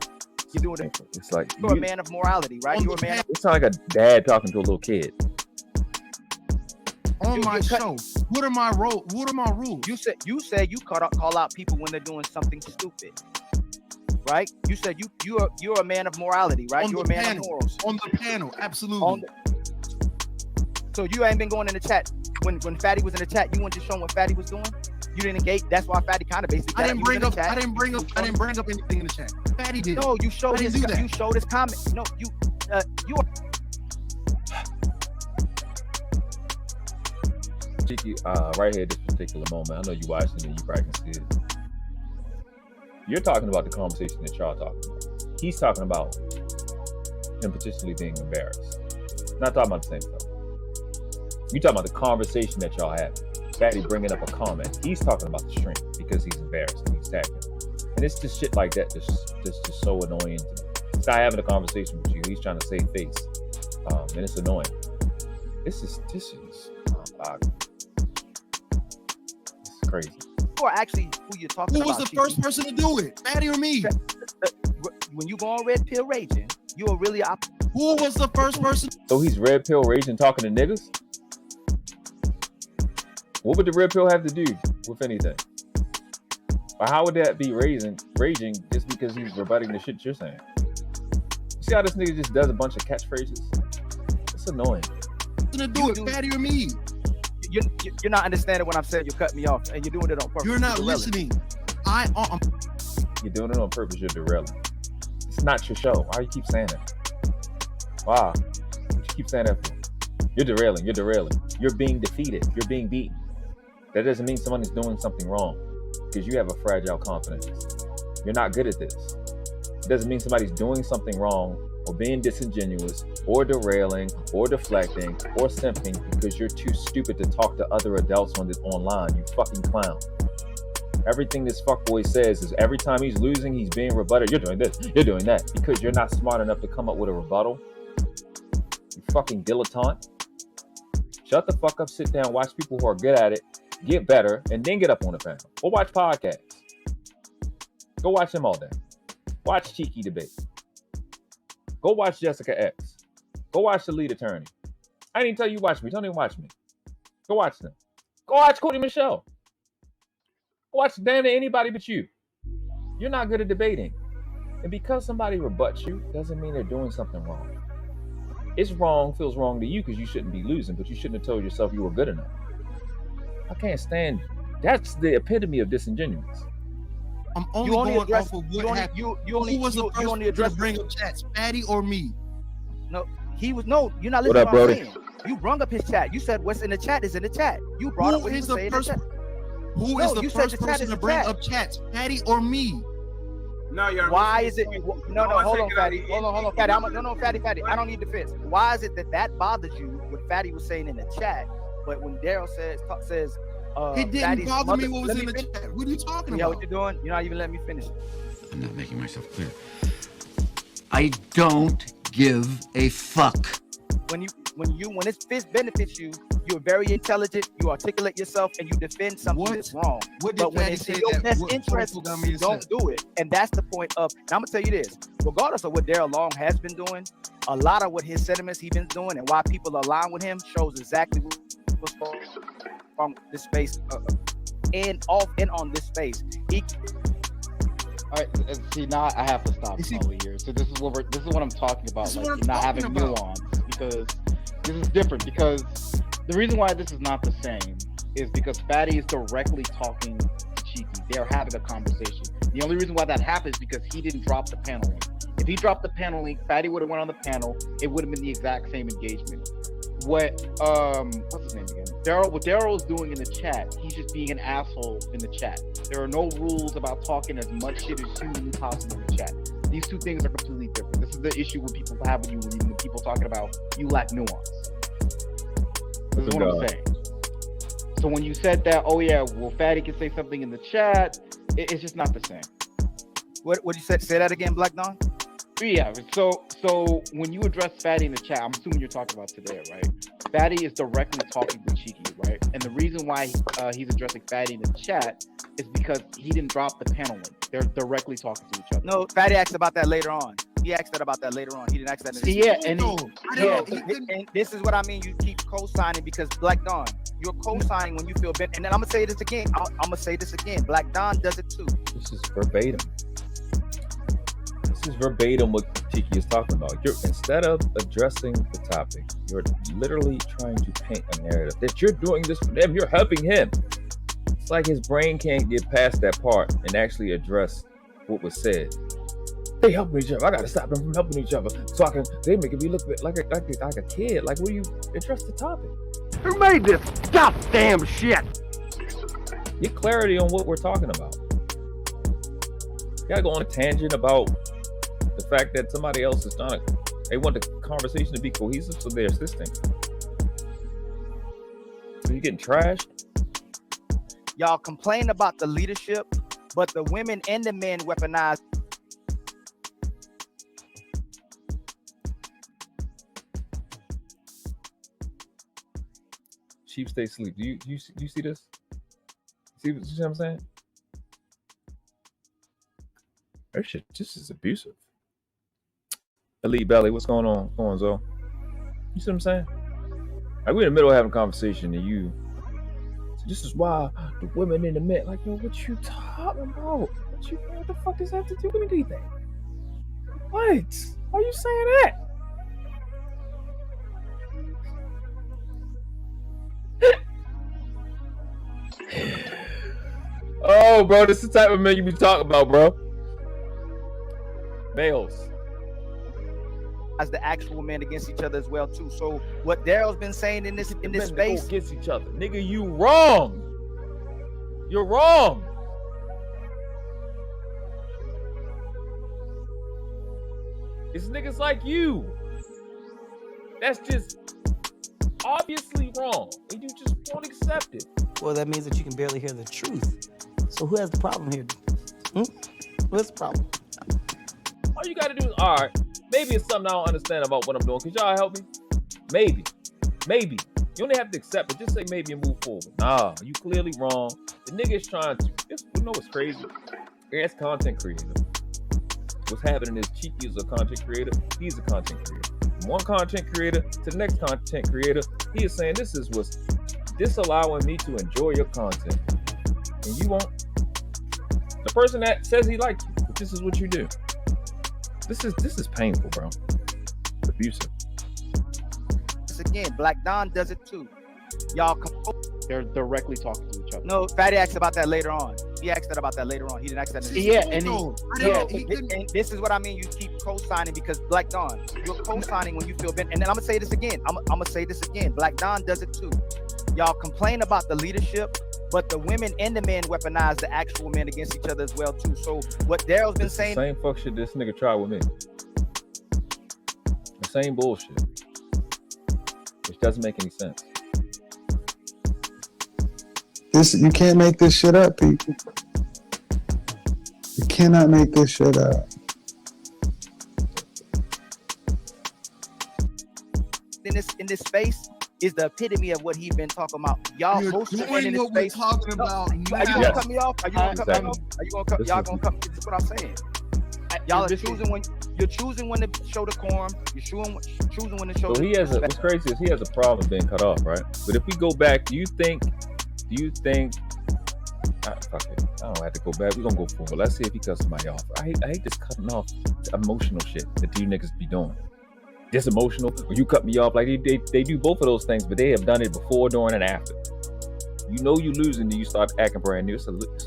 Speaker 3: You're doing it.
Speaker 1: It's like
Speaker 3: You're a man of morality, right? You're a man.
Speaker 1: It sounds like a dad talking to a little kid.
Speaker 2: On my show, what are my rules?
Speaker 3: You said you call out people when they're doing something stupid, right? You said you're a man of morality, right? You're a man of morals.
Speaker 2: On the panel, absolutely.
Speaker 3: So you ain't been going in the chat when Fatty was in the chat. You weren't just showing what Fatty was doing. You didn't engage. That's why Fatty kind of basically.
Speaker 2: I didn't bring up anything in the chat. Fatty did.
Speaker 3: No, you showed his. You showed his comment. No, you.
Speaker 1: Cheeky, right here, this particular moment. I know you watched it and you probably can see it. You're talking about the conversation that y'all talking about. He's talking about him potentially being embarrassed. Not talking about the same stuff. You talking about the conversation that y'all have. Fatty bringing up a comment. He's talking about the shrink because he's embarrassed and he's tagging. And it's just shit like that just so annoying to me. This guy having a conversation with you. He's trying to save face, and it's annoying. This is crazy.
Speaker 3: You are actually who you're talking about.
Speaker 2: Who was the first person to do it? Fatty or me?
Speaker 3: When you go on Red Pill Raging, you are really
Speaker 2: Who was the first person?
Speaker 1: So he's Red Pill Raging talking to niggas? What would the Red Pill have to do with anything? Or how would that be raging just because he's rebutting the shit you're saying? You see how this nigga just does a bunch of catchphrases? It's annoying.
Speaker 2: Who's gonna do it, Fatty or me?
Speaker 3: You're not understanding what I'm saying. You're cutting me off, and you're doing it on purpose.
Speaker 2: You're not listening.
Speaker 1: You're doing it on purpose. You're derailing. It's not your show. Why you keep saying it? Wow. What you keep saying that for? You're derailing. You're derailing. You're being defeated. You're being beaten. That doesn't mean someone is doing something wrong because you have a fragile confidence. You're not good at this. It doesn't mean somebody's doing something wrong or being disingenuous or derailing or deflecting or simping because you're too stupid to talk to other adults on this online, you fucking clown. Everything this fuckboy says is every time he's losing, he's being rebutted. You're doing this, you're doing that because you're not smart enough to come up with a rebuttal. You fucking dilettante. Shut the fuck up, sit down, watch people who are good at it, get better, and then get up on the panel. Go watch podcasts. Go watch them all day. Watch Cheeky Debate. Go watch Jessica X. Go watch The Lead Attorney. I didn't tell you watch me. Don't even watch me. Go watch them. Go watch Cody Michelle. Go watch damn near anybody but you. You're not good at debating. And because somebody rebuts you, doesn't mean they're doing something wrong. It's wrong, feels wrong to you because you shouldn't be losing, but you shouldn't have told yourself you were good enough. I can't stand you. That's the epitome of disingenuous.
Speaker 2: I'm only going off of what happened. Who was the first to bring up chats, Fatty or me?
Speaker 3: No, he was. No, you're not listening to what I'm saying. You brought up his chat. You said what's in the chat is in the chat. You brought up what he was saying in the chat.
Speaker 2: Who is the first person to bring up chats, Fatty or me?
Speaker 5: No, you're.
Speaker 3: Why is it? No, hold on, Fatty. Hold on, Fatty. Fatty. I don't need defense. Why is it that bothers you? What Fatty was saying in the chat, but when Daryl says.
Speaker 2: It didn't bother me what was in the chat. What are you talking about?
Speaker 3: Yeah, what you're doing? You're not even letting me finish.
Speaker 14: I'm not making myself clear. I don't give a fuck.
Speaker 3: When it benefits you, you're very intelligent, you articulate yourself, and you defend something that's wrong. But when it's in your best interest, you don't do it. And that's the point of, now I'm gonna tell you this, regardless of what Daryl Long has been doing, a lot of what his sentiments he's been doing and why people align with him shows exactly what's going on from this space and off and on this space.
Speaker 4: All right, see, now I have to stop over here. So this is what I'm talking about. Like, you're not having nuance because this is different. Because the reason why this is not the same is because Fatty is directly talking to Cheeky. They're having a conversation. The only reason why that happened is because he didn't drop the panel link. If he dropped the panel link, Fatty would have went on the panel. It would have been the exact same engagement. What what's his name again? What Daryl's doing in the chat, he's just being an asshole in the chat. There are no rules about talking as much shit as humanly possible in the chat. These two things are completely different. This is the issue when people have with you when people talking about you lack nuance. This is what I'm saying. So when you said that, oh yeah, well Fatty can say something in the chat, it's just not the same.
Speaker 3: What you said? Say that again, Black Don.
Speaker 4: Yeah, so when you address Fatty in the chat, I'm assuming you're talking about today, right? Fatty is directly talking to Cheeky, right? And the reason why he's addressing Fatty in the chat is because he didn't drop the panel link. They're directly talking to each other.
Speaker 3: No, Fatty asked about that later on. He asked that about that later on. He didn't ask that. And this is what I mean. You keep co-signing because Black Dawn, you're co-signing when you feel bent. And then I'm gonna say this again. I'm gonna say this again. Black Dawn does it too.
Speaker 1: This is verbatim. This is verbatim what Tiki is talking about. Instead of addressing the topic, you're literally trying to paint a narrative that you're doing this for them. You're helping him. It's like his brain can't get past that part and actually address what was said. They helping each other. I gotta stop them from helping each other. So they making me look like a kid. Like, will you address the topic?
Speaker 8: Who made this goddamn shit?
Speaker 1: Get clarity on what we're talking about. You gotta go on a tangent about the fact that somebody else is not. They want the conversation to be cohesive, so they're assisting. So you getting trashed?
Speaker 3: Y'all complain about the leadership, but the women and the men weaponize.
Speaker 1: Sheep stay asleep. Do you see this? See what I'm saying? That shit just is abusive. Elite Belly, what's going on? What's going on, Zoe? You see what I'm saying? Like, we're in the middle of having a conversation and you. So this is why the women in the men, like, yo, what you talking about? What the fuck does that have to do with anything? What? Why are you saying that? Oh, bro, this is the type of man you be talking about, bro. Males.
Speaker 3: As the actual men against each other as well too. So what Daryl's been saying in this space
Speaker 1: against each other, nigga, you wrong. You're wrong. It's niggas like you. That's just obviously wrong, and you just won't accept it.
Speaker 11: Well, that means that you can barely hear the truth. So who has the problem here? What's the problem?
Speaker 1: All you gotta do is, all right, maybe it's something I don't understand about what I'm doing. Could y'all help me? Maybe. You only have to accept it. Just say maybe and move forward. Nah, you clearly wrong. The nigga is trying to, you know what's crazy? That's content creator. What's happening is Cheeky is a content creator. He's a content creator. From one content creator to the next content creator, he is saying this is what's disallowing me to enjoy your content. And you won't. The person that says he likes you, but this is what you do. This is painful, bro. It's abusive.
Speaker 3: Again, Black Dawn does it too. Y'all
Speaker 4: they're directly talking to each other.
Speaker 3: No, Fatty asked about that later on. He asked that about that later on. He didn't ask that. And this is what I mean. You keep co-signing because Black Dawn, you're co-signing when you feel bent. And then I'm gonna say this again. I'm gonna say this again. Black Dawn does it too. Y'all complain about the leadership, but the women and the men weaponize the actual men against each other as well too. So what Daryl's been saying,
Speaker 1: same fuck shit this nigga tried with me. The same bullshit, which doesn't make any sense.
Speaker 10: You can't make this shit up, people. You cannot make this shit up.
Speaker 3: In this space is the epitome of what he's been talking about. Y'all most of in this space.
Speaker 2: Talking about
Speaker 3: are you gonna cut me off? Are you gonna cut me off? Are you gonna cut? Y'all gonna cut? This is what I'm saying. Y'all are choosing when to show decorum. You're choosing when to show.
Speaker 1: So what's crazy is he has a problem being cut off, right? But if we go back, do you think? Fuck it. I don't have to go back. We're gonna go forward. Let's see if he cuts somebody off. I hate this cutting off emotional shit that you niggas be doing. This emotional, or you cut me off. Like they do both of those things, but they have done it before, during, and after. You know you losing, then you start acting brand new. It's a fucking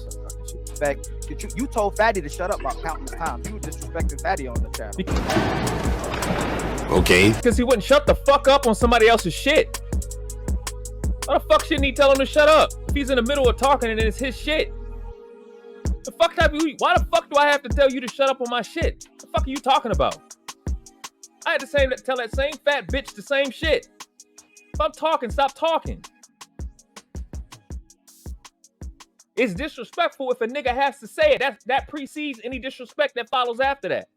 Speaker 1: shit.
Speaker 3: In fact, you told Fatty to shut up about countless times. You were disrespecting Fatty on the channel.
Speaker 1: Okay. Because he wouldn't shut the fuck up on somebody else's shit. Why the fuck shouldn't he tell him to shut up? If he's in the middle of talking and it's his shit. Why the fuck do I have to tell you to shut up on my shit? What the fuck are you talking about? I had to tell that same fat bitch the same shit. If I'm talking, stop talking. It's disrespectful if a nigga has to say it. That precedes any disrespect that follows after that.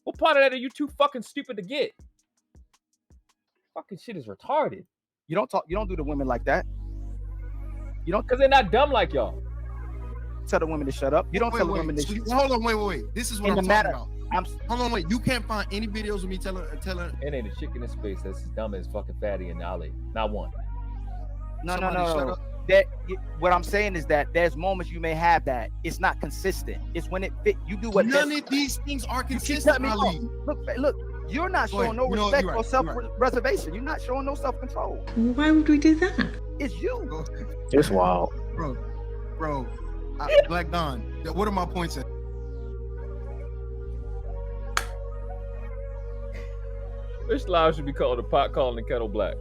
Speaker 1: What part of that are you too fucking stupid to get? Fucking shit is retarded.
Speaker 3: You don't do the women like that. You don't,
Speaker 1: because they're not dumb like y'all.
Speaker 3: Tell the women to shut up. You don't tell the women to
Speaker 2: hold on, wait. This is what I'm talking about. Hold on, wait. You can't find any videos of me telling.
Speaker 1: It ain't a chick in this space that's as dumb as fucking Fatty and Ali. Not one.
Speaker 3: No. What I'm saying is that there's moments you may have that it's not consistent. It's when it fit. You do what.
Speaker 2: None of these things are consistent.
Speaker 3: Look. You're not showing no respect or self-reservation. You're not showing no self-control.
Speaker 16: Why would we do that?
Speaker 3: It's you.
Speaker 12: It's wild,
Speaker 2: bro. Black Don. What are my points at?
Speaker 1: This live should be called the pot calling the kettle black.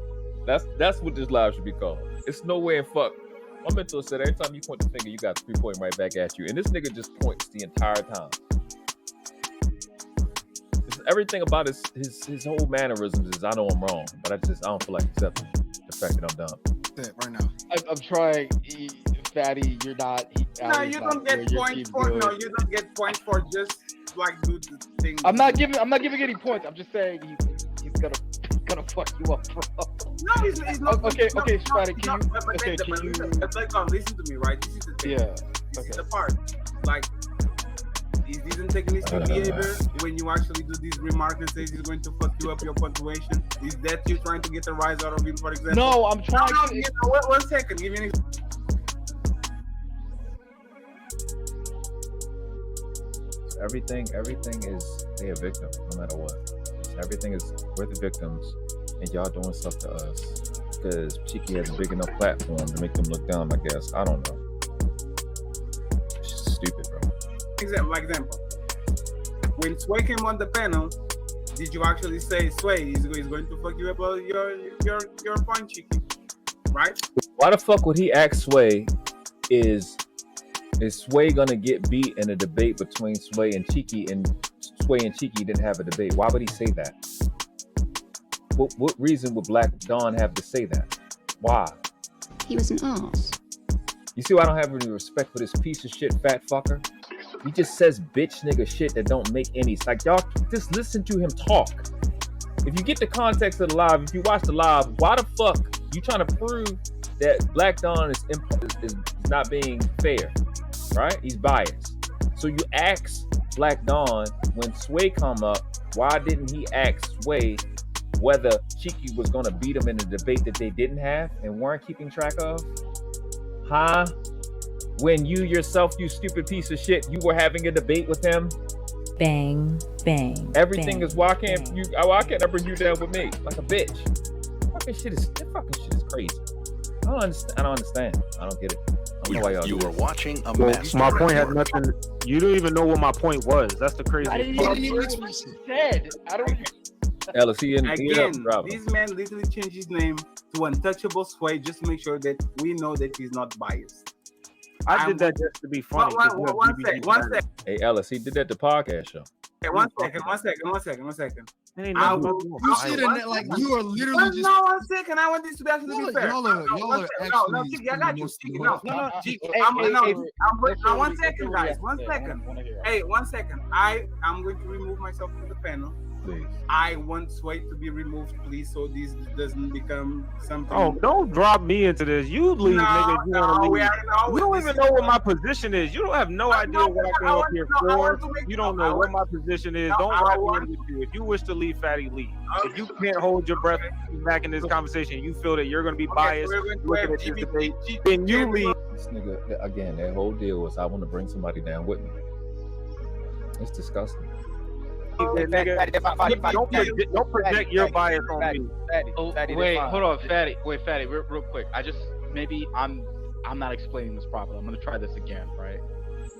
Speaker 1: That's what this live should be called. It's no way in fuck. My mentor said every time you point the finger, you got 3 pointing right back at you, and this nigga just points the entire time. Everything about his whole mannerisms is I know I'm wrong, but I don't feel like accepting the fact that I'm dumb.
Speaker 2: Right now,
Speaker 4: I'm trying. Fatty, you're not.
Speaker 5: No, you don't get points for. No, you don't get points for just like do the thing.
Speaker 4: I'm not giving any points. I'm just saying he's gonna fuck you up, bro.
Speaker 5: No, he's not.
Speaker 4: Okay, Fatty, can you?
Speaker 5: Like, listen to me, right? This is the thing.
Speaker 4: Yeah.
Speaker 5: This is the part. Like, he isn't taking his behavior when you actually do these remarks and says he's going to fuck you up your punctuation. Is that you trying to get a rise out of him, for example?
Speaker 4: No, I'm trying to.
Speaker 5: You know, one second. Give me an
Speaker 1: Everything is they a victim, no matter what. Everything is we're the victims, and y'all doing stuff to us because Cheeky has a big enough platform to make them look dumb. I guess I don't know. It's just stupid, bro.
Speaker 5: Example. When Sway came on the panel, did you actually say Sway is going to fuck you up your point, Cheeky? Right?
Speaker 1: Why the fuck would he ask Sway? Is Sway gonna get beat in a debate between Sway and Cheeky, and Sway and Cheeky didn't have a debate? Why would he say that? What reason would Black Dawn have to say that? Why?
Speaker 16: He was an ass.
Speaker 1: You see why I don't have any respect for this piece of shit fat fucker? He just says bitch nigga shit that don't make any sense. Like, y'all just listen to him talk. If you get the context of the live, if you watch the live, why the fuck you trying to prove that Black Dawn is not being fair? Right? He's biased. So you ask Black Dawn when Sway come up, why didn't he ask Sway whether Cheeky was gonna beat him in a debate that they didn't have and weren't keeping track of? Huh? When you yourself, you stupid piece of shit, you were having a debate with him?
Speaker 17: Bang, bang.
Speaker 1: Everything
Speaker 17: bang,
Speaker 1: is why can't I bring you down with me like a bitch? That fucking shit is crazy. I don't understand. I don't get it. I don't know why y'all
Speaker 18: you
Speaker 1: do
Speaker 18: were
Speaker 1: this.
Speaker 18: watching a master.
Speaker 12: My point had nothing. You don't even know what my point was. That's the crazy part.
Speaker 4: I didn't even know what you said. I don't even.
Speaker 1: Ellis,
Speaker 5: Again, this man literally changed his name to Untouchable Sway just to make sure that we know that he's not biased.
Speaker 12: I did that just to be funny.
Speaker 5: One second.
Speaker 1: Hey Ellis, he did that the podcast show.
Speaker 5: Okay, one second.
Speaker 2: You should have like you are literally just.
Speaker 5: No, 1 second. I want this to actually be fair.
Speaker 2: Y'all are actually.
Speaker 5: No, Cheeky, I got you. Cheeky, no.
Speaker 4: Hey,
Speaker 5: 1 second, guys. 1 second. Hey, 1 second. I'm going to remove myself from the panel.
Speaker 1: Please.
Speaker 5: I want Sway to be removed, please, so this doesn't become something.
Speaker 12: Oh, don't drop me into this. You leave, nigga. You don't even know what my position is. You don't have no idea what I came up here for. You don't know what my position is. Don't drop me in with you. If you wish to leave, Fatty, leave. If you can't hold your breath back in this conversation, you feel that you're going to be biased looking at this debate, then you leave.
Speaker 1: This nigga, again, that whole deal was I want to bring somebody down with me. It's disgusting.
Speaker 12: Don't project your bias on me.
Speaker 4: Wait, hold on, Fatty. Wait, Fatty, real quick. Maybe I'm not explaining this properly. I'm gonna try this again, right?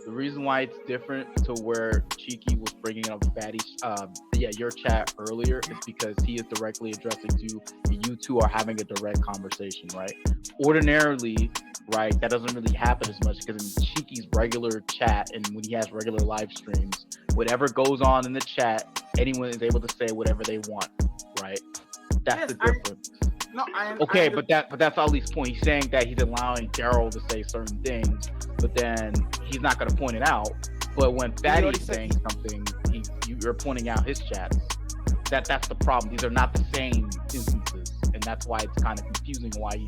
Speaker 4: The reason why it's different to where Cheeky was bringing up Fatty's, your chat earlier is because he is directly addressing you, and you two are having a direct conversation, right? Ordinarily, right, that doesn't really happen as much because in Cheeky's regular chat and when he has regular live streams, whatever goes on in the chat, anyone is able to say whatever they want, right? That's the difference. But that's Ali's point. He's saying that he's allowing Daryl to say certain things, but then he's not going to point it out. But when Fatty is saying something, you you're pointing out his chats. That's the problem. These are not the same instances, and that's why it's kind of confusing. Why you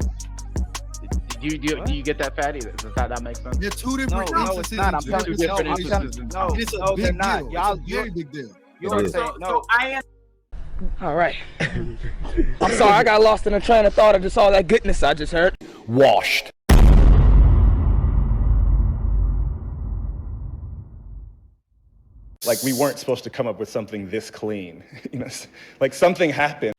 Speaker 4: do you get that, Fatty? Does that make sense?
Speaker 2: They're two different instances.
Speaker 3: No, it's not. I'm telling you, no, they're not. Y'all,
Speaker 2: very big deal.
Speaker 5: So I am.
Speaker 18: All right. I'm sorry, I got lost in a train of thought of just all that goodness I just heard.
Speaker 19: Washed. Like we weren't supposed to come up with something this clean. You know, like something happened.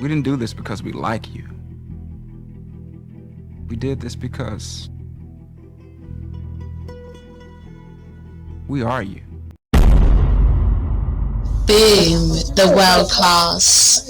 Speaker 20: We didn't do this because we like you. We did this because we are you.
Speaker 16: Boom, the world class.